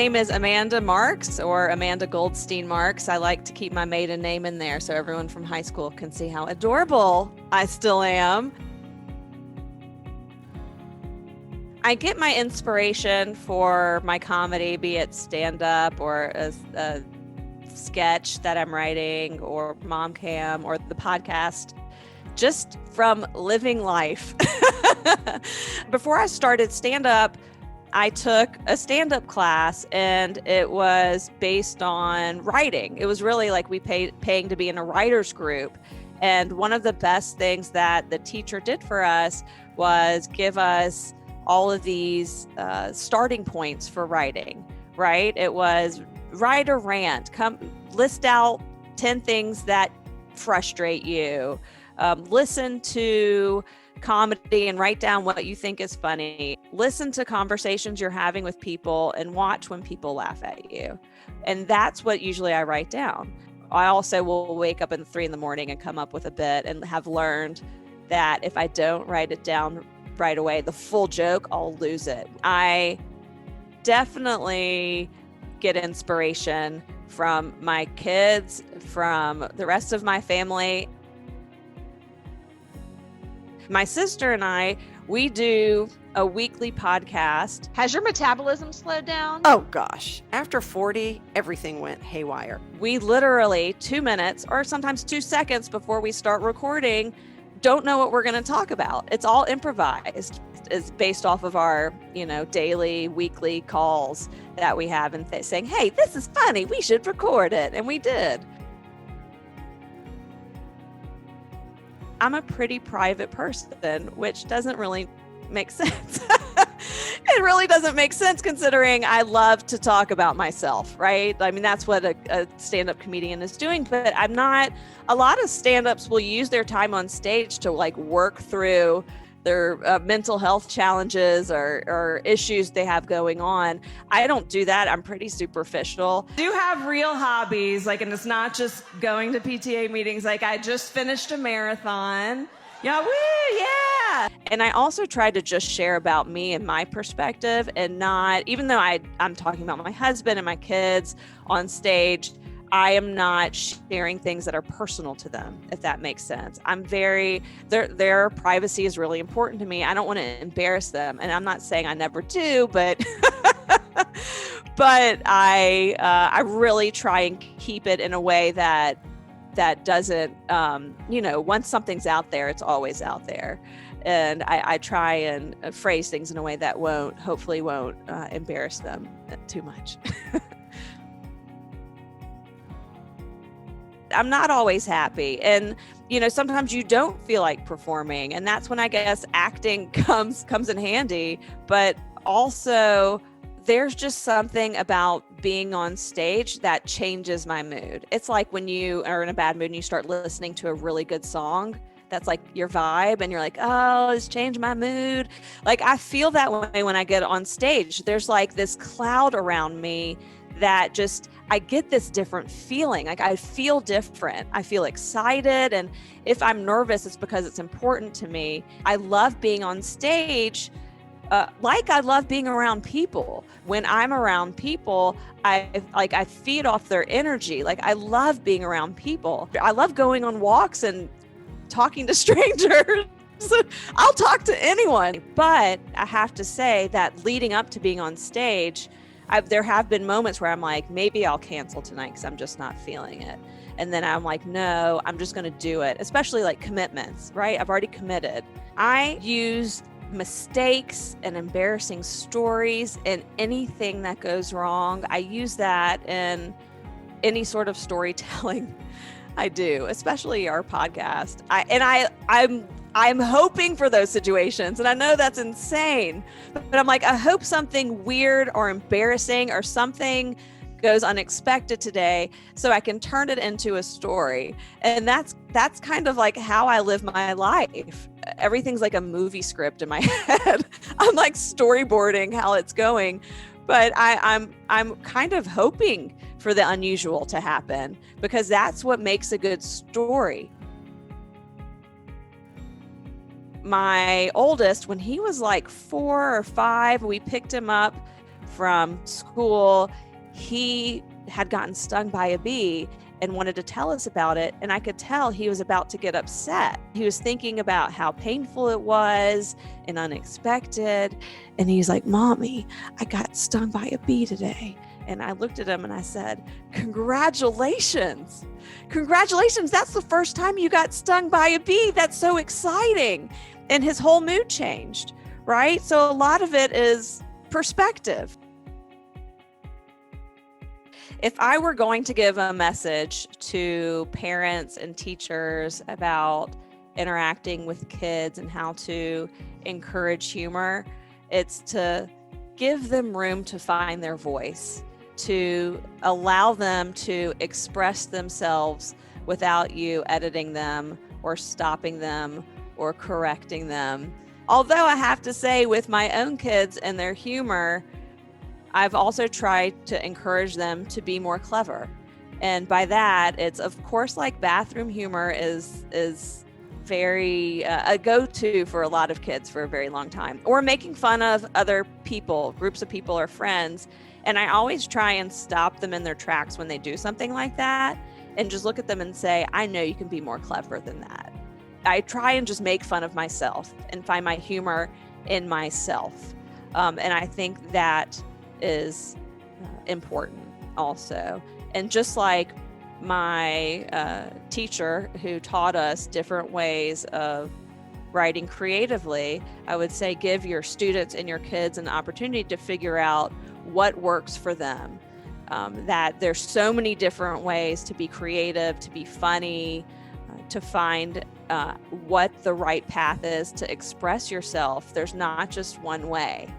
name is Amanda Marks, or Amanda Goldstein Marks. I like to keep my maiden name in there so everyone from high school can see how adorable I still am. I get my inspiration for my comedy, be it stand-up or a sketch that I'm writing or mom cam or the podcast, just from living life. Before I started stand-up, I took a stand-up class, and it was based on writing. It was really like paying to be in a writer's group. And one of the best things that the teacher did for us was give us all of these starting points for writing, right? It was write a rant, list out 10 things that frustrate you, listen to comedy and write down what you think is funny, listen to conversations you're having with people and watch when people laugh at you. And that's what usually I write down. I also will wake up at 3 a.m. and come up with a bit, and have learned that if I don't write it down right away, the full joke, I'll lose it. I definitely get inspiration from my kids, from the rest of my family. My sister and I, we do a weekly podcast. Has your metabolism slowed down? Oh gosh, after 40, everything went haywire. We literally 2 minutes or sometimes 2 seconds before we start recording don't know what we're going to talk about. It's all improvised. It's based off of our, daily, weekly calls that we have, and saying, hey, this is funny, we should record it. And we did. I'm a pretty private person, which doesn't really make sense. It really doesn't make sense considering I love to talk about myself, right? I mean, that's what a stand-up comedian is doing, but I'm not. A lot of stand-ups will use their time on stage to work through their mental health challenges or issues they have going on. I don't do that. I'm pretty superficial. I do have real hobbies, and it's not just going to PTA meetings. I just finished a marathon. Yeah, woo, yeah. And I also try to just share about me and my perspective, and not, even though I'm talking about my husband and my kids on stage, I am not sharing things that are personal to them, if that makes sense. Their privacy is really important to me. I don't want to embarrass them. And I'm not saying I never do, but but I really try and keep it in a way that doesn't, once something's out there, it's always out there. And I try and phrase things in a way that hopefully won't embarrass them too much. I'm not always happy. And, sometimes you don't feel like performing. And that's when I guess acting comes in handy. But also, there's just something about being on stage that changes my mood. It's like when you are in a bad mood and you start listening to a really good song that's your vibe, and you're like, oh, it's changed my mood. I feel that way when I get on stage. There's this cloud around me that I get this different feeling. I feel different. I feel excited. And if I'm nervous, it's because it's important to me. I love being on stage. I love being around people. When I'm around people, I feed off their energy. I love being around people. I love going on walks and talking to strangers. I'll talk to anyone. But I have to say that leading up to being on stage, there have been moments where I'm like, maybe I'll cancel tonight because I'm just not feeling it. And then I'm like, no, I'm just going to do it. Especially commitments, right? I've already committed. I use mistakes and embarrassing stories and anything that goes wrong. I use that in any sort of storytelling I do, especially our podcast. I'm hoping for those situations. And I know that's insane, but I'm I hope something weird or embarrassing or something goes unexpected today so I can turn it into a story. And that's kind of how I live my life. Everything's like a movie script in my head. I'm storyboarding how it's going, but I'm kind of hoping for the unusual to happen because that's what makes a good story. My oldest, when he was 4 or 5, we picked him up from school. He had gotten stung by a bee and wanted to tell us about it. And I could tell he was about to get upset. He was thinking about how painful it was and unexpected. And he's like, Mommy, I got stung by a bee today. And I looked at him and I said, congratulations. Congratulations. That's the first time you got stung by a bee. That's so exciting. And his whole mood changed, right? So a lot of it is perspective. If I were going to give a message to parents and teachers about interacting with kids and how to encourage humor, it's to give them room to find their voice, to allow them to express themselves without you editing them or stopping them or correcting them. Although I have to say, with my own kids and their humor, I've also tried to encourage them to be more clever. And by that, it's of course, like, bathroom humor is very a go-to for a lot of kids for a very long time, or making fun of other people, groups of people or friends. And I always try and stop them in their tracks when they do something like that and just look at them and say, I know you can be more clever than that. I try and just make fun of myself and find my humor in myself. And I think that is important also. And just like my teacher who taught us different ways of writing creatively, I would say give your students and your kids an opportunity to figure out what works for them. That there's so many different ways to be creative, to be funny, to find what the right path is to express yourself. There's not just one way.